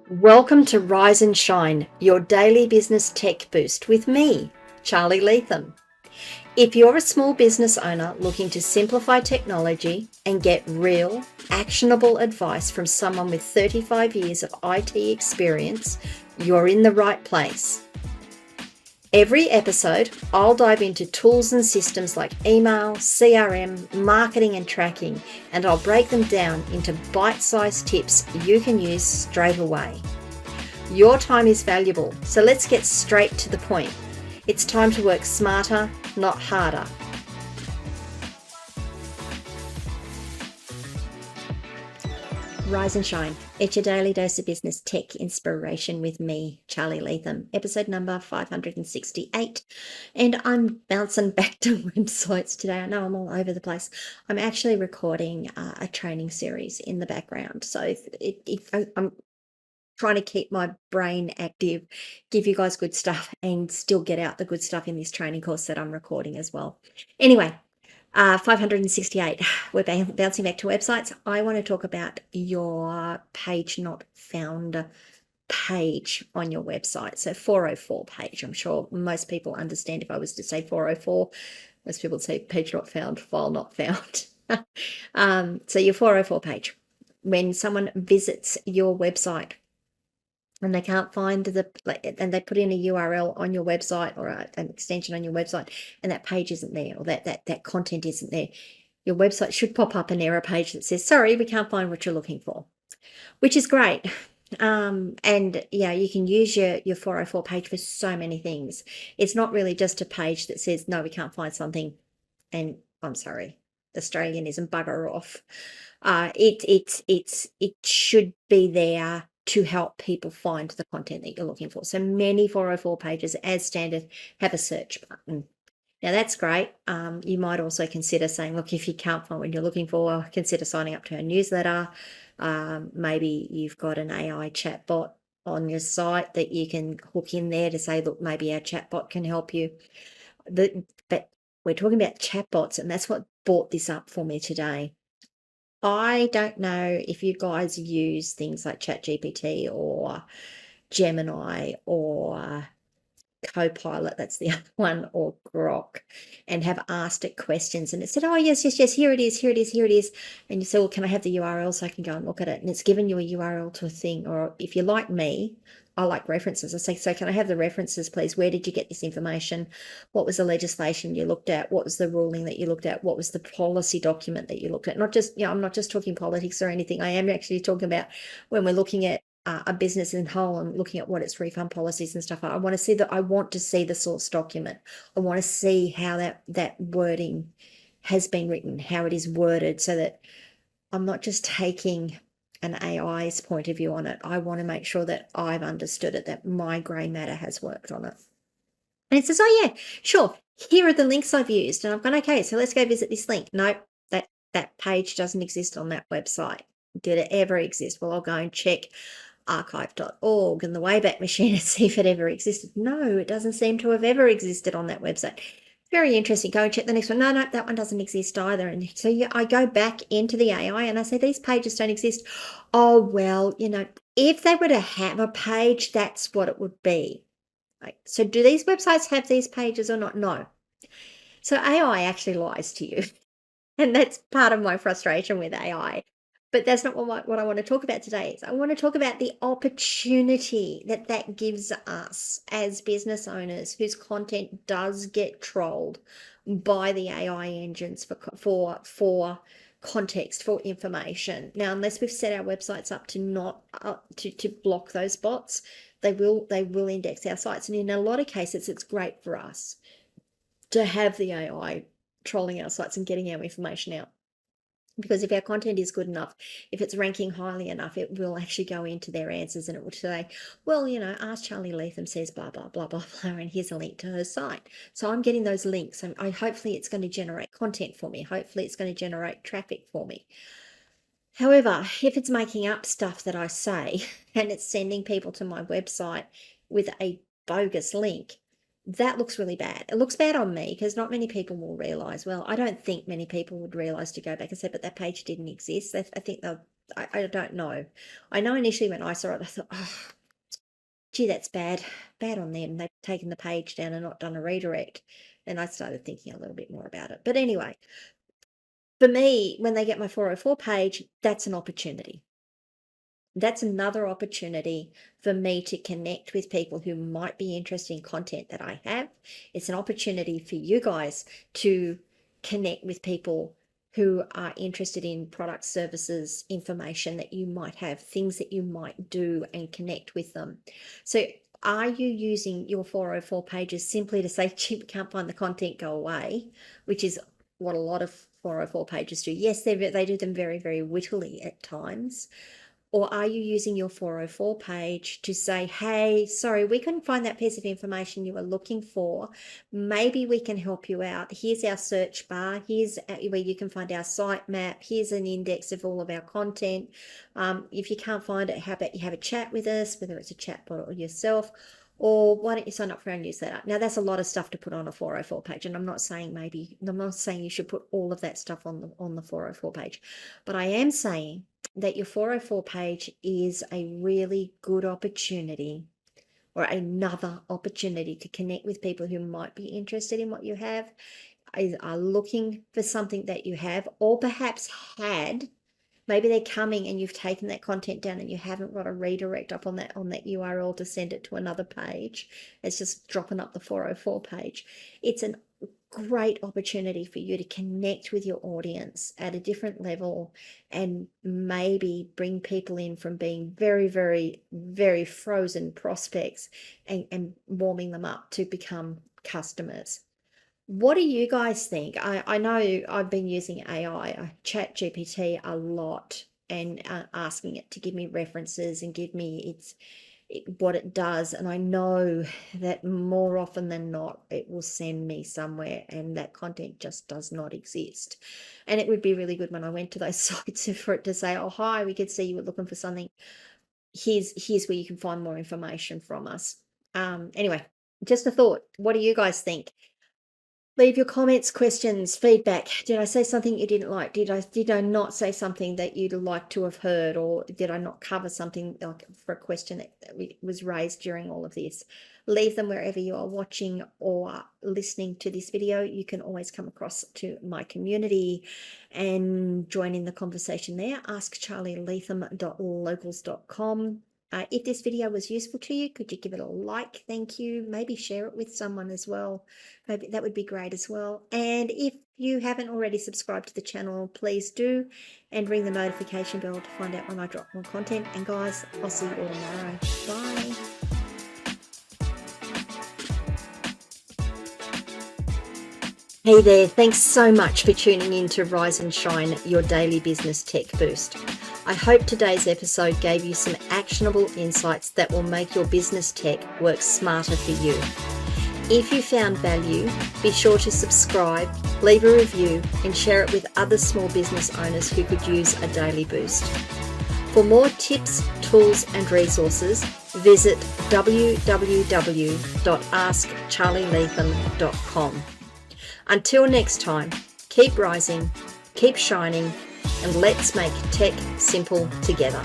Welcome to Rise and Shine, your daily business tech boost with me, Charly Leetham. If you're a small business owner looking to simplify technology and get real, actionable advice from someone with 35 years of IT experience, you're in the right place. Every episode, I'll dive into tools and systems like email, CRM, marketing and tracking, and I'll break them down into bite-sized tips you can use straight away. Your time is valuable, so let's get straight to the point. It's time to work smarter, not harder. Rise and Shine. It's your daily dose of business tech inspiration with me, Charly Leetham, episode number 568. And I'm bouncing back to websites today. I know I'm all over the place. I'm actually recording a training series in the background. So I'm trying to keep my brain active, give you guys good stuff, and still get out the good stuff in this training course that I'm recording as well. Anyway, 568. We're bouncing back to websites. I want to talk about your page not found page on your website. So 404 page. I'm sure most people understand if I was to say 404. Most people would say page not found, file not found. So your 404 page. When someone visits your website and they can't find and they put in a URL on your website or an extension on your website, and that page isn't there, or that content isn't there, your website should pop up an error page that says, sorry, we can't find what you're looking for, which is great. And yeah, you can use your 404 page for so many things. It's not really just a page that says, no, we can't find something, and I'm sorry, Australianism, bugger off. It should be there to help people find the content that you're looking for. So many 404 pages, as standard, have a search button. Now that's great. You might also consider saying, look, if you can't find what you're looking for, consider signing up to our newsletter. Maybe you've got an AI chatbot on your site that you can hook in there to say, look, maybe our chatbot can help you. But we're talking about chatbots, and that's what brought this up for me today. I don't know if you guys use things like ChatGPT or Gemini or Copilot, that's the other one, or Grok, and have asked it questions, and it said, oh, yes, here it is, here it is, here it is. And you say, well, can I have the URL so I can go and look at it? And it's given you a URL to a thing. Or if you're like me, I like references. I say, so can I have the references, please? Where did you get this information? What was the legislation you looked at? What was the ruling that you looked at? What was the policy document that you looked at? Not just, I'm not just talking politics or anything. I am actually talking about when we're looking at a business in whole and looking at what its refund policies and stuff are. I want to see the source document. I want to see how that wording has been written, how it is worded, so that I'm not just taking an AI's point of view on it. I want to make sure that I've understood it, that my grey matter has worked on it. And it says, oh yeah, sure, here are the links I've used. And I've gone, okay, so let's go visit this link. Nope, that page doesn't exist on that website. Did it ever exist? Well, I'll go and check archive.org and the Wayback Machine and see if it ever existed. No, it doesn't seem to have ever existed on that website. Very interesting. Go and check the next one. No, that one doesn't exist either. And so I go back into the AI and I say, these pages don't exist. Oh, well, if they were to have a page, that's what it would be. So do these websites have these pages or not? No. So AI actually lies to you. And that's part of my frustration with AI. But that's not what I want to talk about today. I want to talk about the opportunity that gives us as business owners whose content does get trolled by the AI engines for context, for information. Now, unless we've set our websites up to not to block those bots, they will index our sites. And in a lot of cases, it's great for us to have the AI trolling our sites and getting our information out. Because if our content is good enough, if it's ranking highly enough, it will actually go into their answers and it will say, well, Ask Charly Leetham says blah, blah, blah, blah, blah, and here's a link to her site. So I'm getting those links and hopefully it's going to generate content for me. Hopefully it's going to generate traffic for me. However, if it's making up stuff that I say and it's sending people to my website with a bogus link, that looks really bad. It looks bad on me because not many people will realize, well, I don't think many people would realize to go back and say, but that page didn't exist. I think I don't know. I know initially when I saw it, I thought, oh, gee, that's bad on them. They've taken the page down and not done a redirect. And I started thinking a little bit more about it. But anyway, for me, when they get my 404 page, that's an opportunity. That's another opportunity for me to connect with people who might be interested in content that I have. It's an opportunity for you guys to connect with people who are interested in products, services, information that you might have, things that you might do, and connect with them. So are you using your 404 pages simply to say, gee, we can't find the content, go away, which is what a lot of 404 pages do? Yes, they do them very, very wittily at times. Or are you using your 404 page to say, hey, sorry, we couldn't find that piece of information you were looking for. Maybe we can help you out. Here's our search bar. Here's where you can find our site map. Here's an index of all of our content. If you can't find it, how about you have a chat with us, whether it's a chatbot or yourself, or why don't you sign up for our newsletter? Now, that's a lot of stuff to put on a 404 page, and I'm not saying you should put all of that stuff on the 404 page, but I am saying that your 404 page is a really good opportunity, or another opportunity, to connect with people who might be interested in what you have, are looking for something that you have, or perhaps had. Maybe they're coming and you've taken that content down and you haven't got a redirect up on that URL to send it to another page. It's just dropping up the 404 page. It's a great opportunity for you to connect with your audience at a different level, and maybe bring people in from being very, very, very frozen prospects and warming them up to become customers. What do you guys think? I know I've been using AI, ChatGPT, a lot, and asking it to give me references and give me what it does. And I know that more often than not, it will send me somewhere and that content just does not exist. And it would be really good when I went to those sites for it to say, oh, hi, we could see you were looking for something. Here's where you can find more information from us. Anyway, just a thought. What do you guys think? Leave your comments, questions, feedback. Did I say something you didn't like? Did I not say something that you'd like to have heard? Or did I not cover something, like for a question that was raised during all of this? Leave them wherever you are watching or listening to this video. You can always come across to my community and join in the conversation there. AskCharlyLeetham.locals.com. If this video was useful to you, could you give it a like? Thank you. Maybe share it with someone as well. Maybe that would be great as well. And if you haven't already subscribed to the channel, please do, and ring the notification bell to find out when I drop more content. And guys, I'll see you all tomorrow. Bye. Hey there, thanks so much for tuning in to Rise and Shine, your daily business tech boost. I hope today's episode gave you some actionable insights that will make your business tech work smarter for you. If you found value, be sure to subscribe, leave a review, and share it with other small business owners who could use a daily boost. For more tips, tools, and resources, visit www.askcharlyleetham.com. Until next time, keep rising, keep shining, and let's make tech simple together.